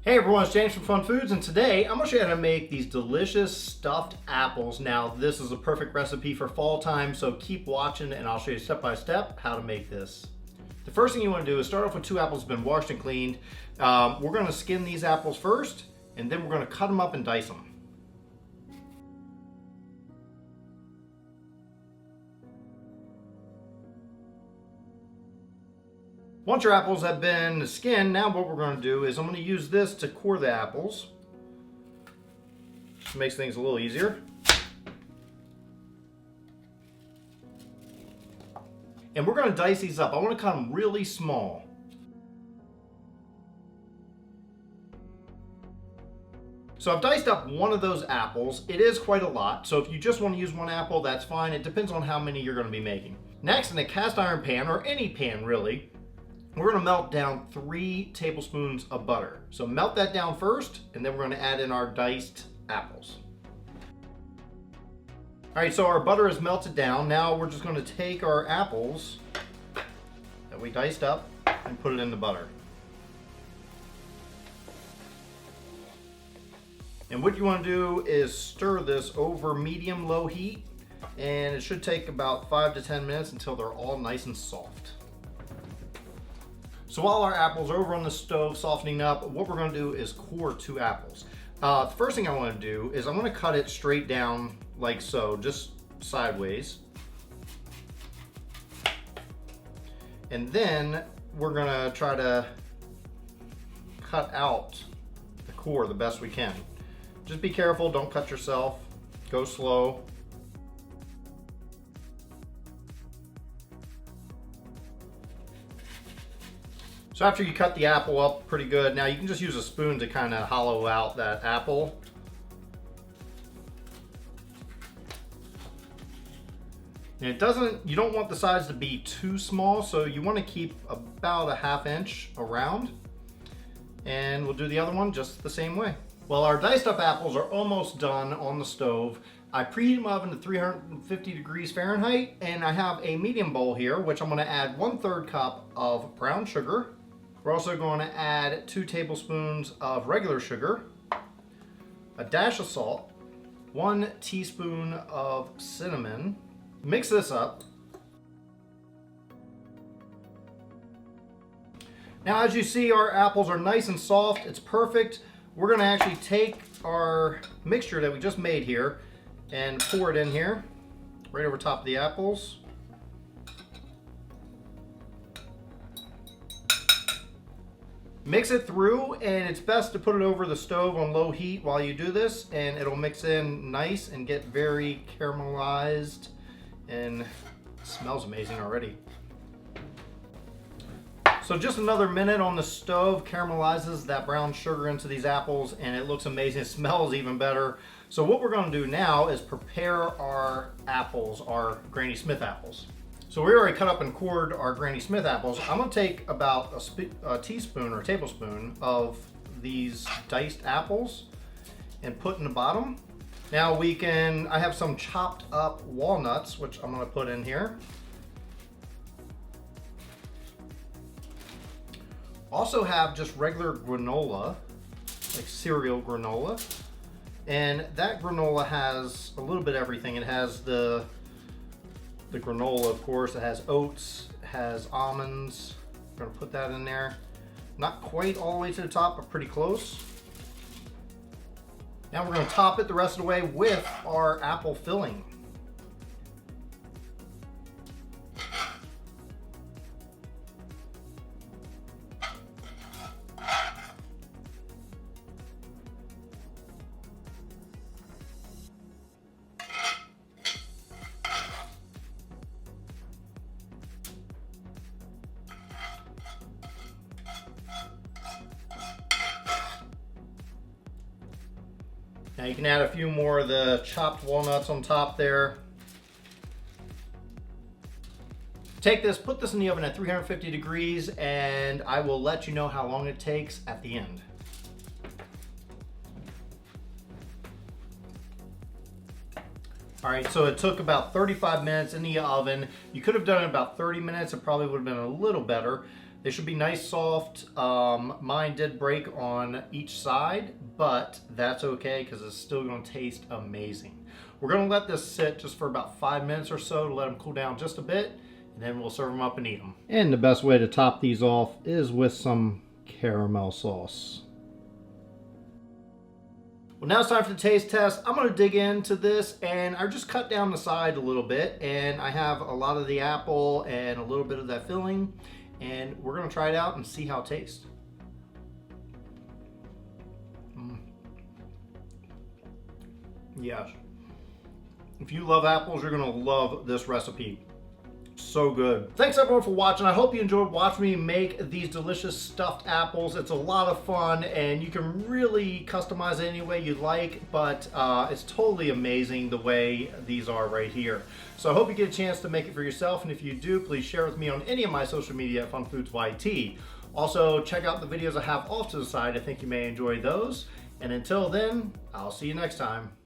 Hey everyone, it's James from FunFoods, and today I'm going to show you how to make these delicious stuffed apples. Now this is a perfect recipe for fall time, so keep watching and I'll show you step by step how to make this. The first thing you want to do is start off with 2 apples that have been washed and cleaned. We're going to skin these apples first, and then we're going to cut them up and dice them. Once your apples have been skinned, now what we're going to do is I'm going to use this to core the apples. Just makes things a little easier. And we're going to dice these up. I want to cut them really small. So I've diced up one of those apples. It is quite a lot, so if you just want to use one apple, that's fine. It depends on how many you're going to be making. Next, in a cast iron pan, or any pan really, we're going to melt down 3 tablespoons of butter. So melt that down first, and then we're going to add in our diced apples. All right, so our butter is melted down. Now we're just going to take our apples that we diced up and put it in the butter. And what you want to do is stir this over medium-low heat, and it should take about 5 to 10 minutes until they're all nice and soft. So while our apples are over on the stove softening up, what we're going to do is core 2 apples. The first thing I want to do is I'm going to cut it straight down like so, just sideways. And then we're going to try to cut out the core the best we can. Just be careful, don't cut yourself, go slow. So after you cut the apple up pretty good, now you can just use a spoon to kind of hollow out that apple. And you don't want the sides to be too small, so you want to keep about a ½ inch around. And we'll do the other one just the same way. Well, our diced up apples are almost done on the stove. I preheat my oven to 350 degrees Fahrenheit, and I have a medium bowl here, which I'm going to add 1/3 cup of brown sugar. We're also going to add 2 tablespoons of regular sugar, a dash of salt, 1 teaspoon of cinnamon. Mix this up. Now, as you see, our apples are nice and soft. It's perfect. We're going to actually take our mixture that we just made here and pour it in here, right over top of the apples. Mix it through, and it's best to put it over the stove on low heat while you do this, and it'll mix in nice and get very caramelized, and smells amazing already. So just another minute on the stove caramelizes that brown sugar into these apples, and it looks amazing. It smells even better. So what we're going to do now is prepare our apples, our Granny Smith apples. So we already cut up and cored our Granny Smith apples. I'm going to take about a teaspoon or tablespoon of these diced apples and put in the bottom. Now I have some chopped up walnuts, which I'm going to put in here. Also have just regular granola, like cereal granola. And that granola has a little bit of everything. It has the granola, of course. It has oats, it has almonds. I'm gonna put that in there. Not quite all the way to the top, but pretty close. Now we're gonna top it the rest of the way with our apple filling. Now you can add a few more of the chopped walnuts on top there. Take this, put this in the oven at 350 degrees, and I will let you know how long it takes at the end. All right, so it took about 35 minutes in the oven. You could have done it about 30 minutes. It probably would have been a little better. They should be nice, soft. Mine did break on each side, but that's okay because it's still going to taste amazing. We're going to let this sit just for about 5 minutes or so to let them cool down just a bit, and then we'll serve them up and eat them. And the best way to top these off is with some caramel sauce. Well, now it's time for the taste test. I'm going to dig into this, and I just cut down the side a little bit, and I have a lot of the apple and a little bit of that filling, and we're going to try it out and see how it tastes. Yes. If you love apples, you're going to love this recipe. So good. Thanks everyone for watching. I hope you enjoyed watching me make these delicious stuffed apples. It's a lot of fun, and you can really customize it any way you like, but it's totally amazing the way these are right here. So I hope you get a chance to make it for yourself, and if you do, please share with me on any of my social media at FunFoodsYT. Also, check out the videos I have off to the side. I think you may enjoy those. And until then, I'll see you next time.